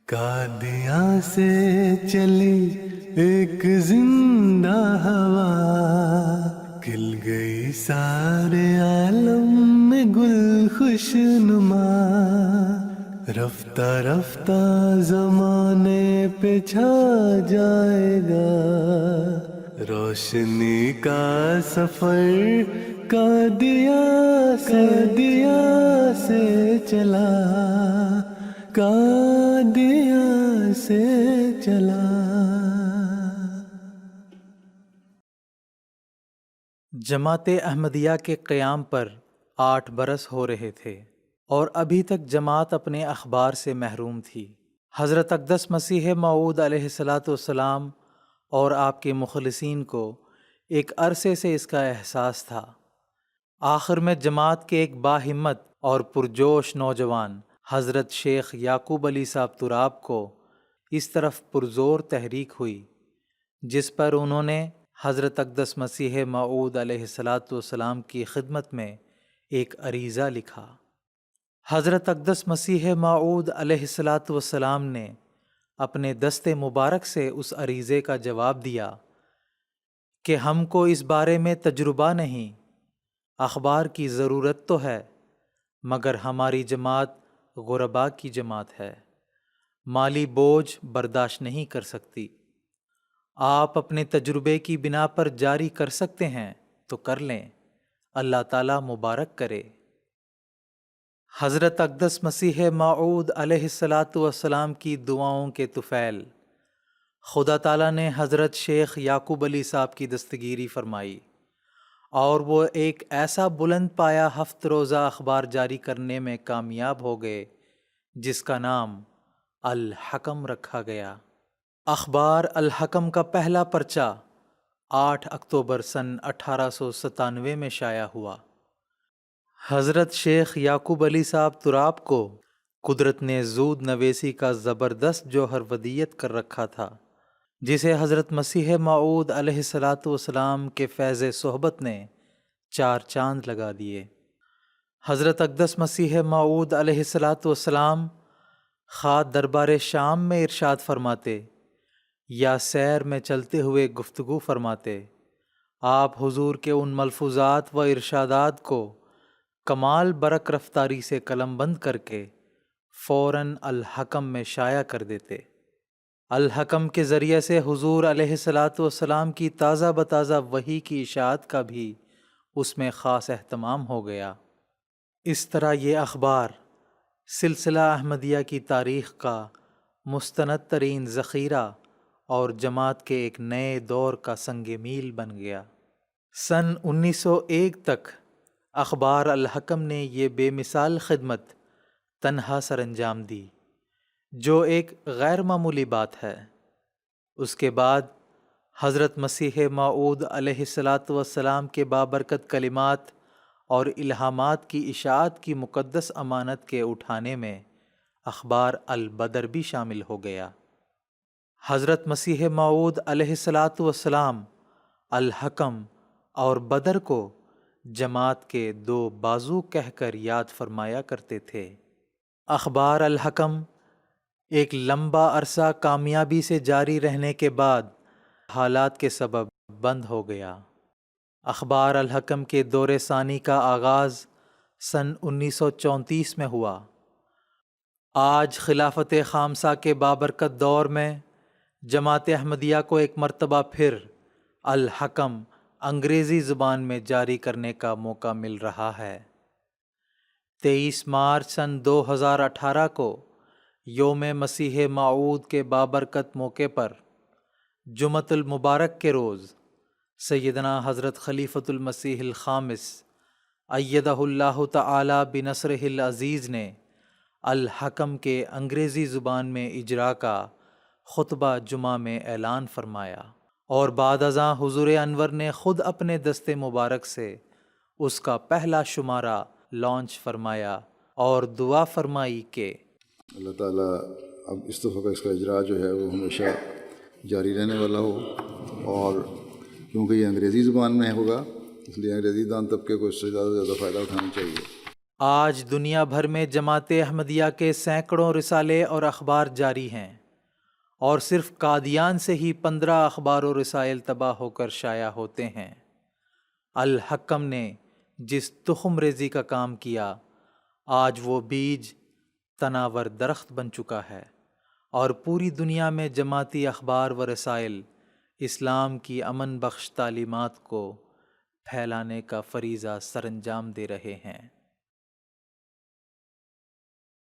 قادیاں سے چلی ایک زندہ ہوا، کھل گئی سارے عالم میں گل خوش نما، رفتہ رفتہ زمانے پہ چھا جائے گا روشنی کا سفر، قادیاں سے چلا، قادیاں سے چلا۔ جماعت احمدیہ کے قیام پر 8 برس ہو رہے تھے اور ابھی تک جماعت اپنے اخبار سے محروم تھی۔ حضرت اقدس مسیح موعود علیہ السلام اور آپ کے مخلصین کو ایک عرصے سے اس کا احساس تھا۔ آخر میں جماعت کے ایک باہمت اور پرجوش نوجوان حضرت شیخ یعقوب علی صاحب تراب کو اس طرف پرزور تحریک ہوئی، جس پر انہوں نے حضرت اقدس مسیح موعود علیہ السلام کی خدمت میں ایک عریضہ لکھا۔ حضرت اقدس مسیح موعود علیہ السلام نے اپنے دست مبارک سے اس عریضے کا جواب دیا کہ ہم کو اس بارے میں تجربہ نہیں، اخبار کی ضرورت تو ہے، مگر ہماری جماعت غربا کی جماعت ہے، مالی بوجھ برداشت نہیں کر سکتی۔ آپ اپنے تجربے کی بنا پر جاری کر سکتے ہیں تو کر لیں، اللہ تعالیٰ مبارک کرے۔ حضرت اقدس مسیح موعود علیہ السلام کی دعاؤں کے طفیل خدا تعالیٰ نے حضرت شیخ یعقوب علی صاحب کی دستگیری فرمائی اور وہ ایک ایسا بلند پایا 7 روزہ اخبار جاری کرنے میں کامیاب ہو گئے جس کا نام الحکم رکھا گیا۔ اخبار الحکم کا پہلا پرچہ 8 اکتوبر سن 1897 میں شائع ہوا۔ حضرت شیخ یعقوب علی صاحب تراب کو قدرت نے زود نویسی کا زبردست جوہر ودیعت کر رکھا تھا، جسے حضرت مسیح موعود علیہ السلام کے فیض صحبت نے 4 چاند لگا دیے۔ حضرت اقدس مسیح موعود علیہ السلام خواہ دربار شام میں ارشاد فرماتے یا سیر میں چلتے ہوئے گفتگو فرماتے، آپ حضور کے ان ملفوظات و ارشادات کو کمال برق رفتاری سے قلم بند کر کے فوراً الحکم میں شائع کر دیتے۔ الحکم کے ذریعے سے حضور علیہ السلام کی تازہ بتازہ وحی کی اشاعت کا بھی اس میں خاص اہتمام ہو گیا۔ اس طرح یہ اخبار سلسلہ احمدیہ کی تاریخ کا مستند ترین ذخیرہ اور جماعت کے ایک نئے دور کا سنگ میل بن گیا۔ سن 1901 تک اخبار الحکم نے یہ بے مثال خدمت تنہا سر انجام دی، جو ایک غیر معمولی بات ہے۔ اس کے بعد حضرت مسیح موعود علیہ السلام کے بابرکت کلمات اور الہامات کی اشاعت کی مقدس امانت کے اٹھانے میں اخبار البدر بھی شامل ہو گیا۔ حضرت مسیح موعود علیہ السلام الحکم اور بدر کو جماعت کے 2 بازو کہہ کر یاد فرمایا کرتے تھے۔ اخبار الحکم ایک لمبا عرصہ کامیابی سے جاری رہنے کے بعد حالات کے سبب بند ہو گیا۔ اخبار الحکم کے دور ثانی کا آغاز سن 1934 میں ہوا۔ آج خلافت خامسہ کے بابرکت دور میں جماعت احمدیہ کو ایک مرتبہ پھر الحکم انگریزی زبان میں جاری کرنے کا موقع مل رہا ہے۔ 23 مارچ سن 2018 کو یوم مسیح موعود کے بابرکت موقع پر جمعۃ المبارک کے روز سیدنا حضرت خلیفۃ المسیح الخامس ایدہ اللہ تعالی بنصرہ العزیز نے الحکم کے انگریزی زبان میں اجرا کا خطبہ جمعہ میں اعلان فرمایا، اور بعد ازاں حضور انور نے خود اپنے دست مبارک سے اس کا پہلا شمارہ لانچ فرمایا اور دعا فرمائی کہ اللہ تعالیٰ اب اس دفعہ کا اس کا اجرا جو ہے وہ ہمیشہ جاری رہنے والا ہو، اور کیونکہ یہ انگریزی زبان میں ہوگا اس لیے انگریزی دان طبقے کو اس سے زیادہ فائدہ اٹھانا چاہیے۔ آج دنیا بھر میں جماعت احمدیہ کے سینکڑوں رسالے اور اخبار جاری ہیں، اور صرف قادیان سے ہی 15 اخبار و رسائل تباہ ہو کر شائع ہوتے ہیں۔ الحکم نے جس تخم ریزی کا کام کیا، آج وہ بیج تناور درخت بن چکا ہے، اور پوری دنیا میں جماعتی اخبار و رسائل اسلام کی امن بخش تعلیمات کو پھیلانے کا فریضہ سر انجام دے رہے ہیں۔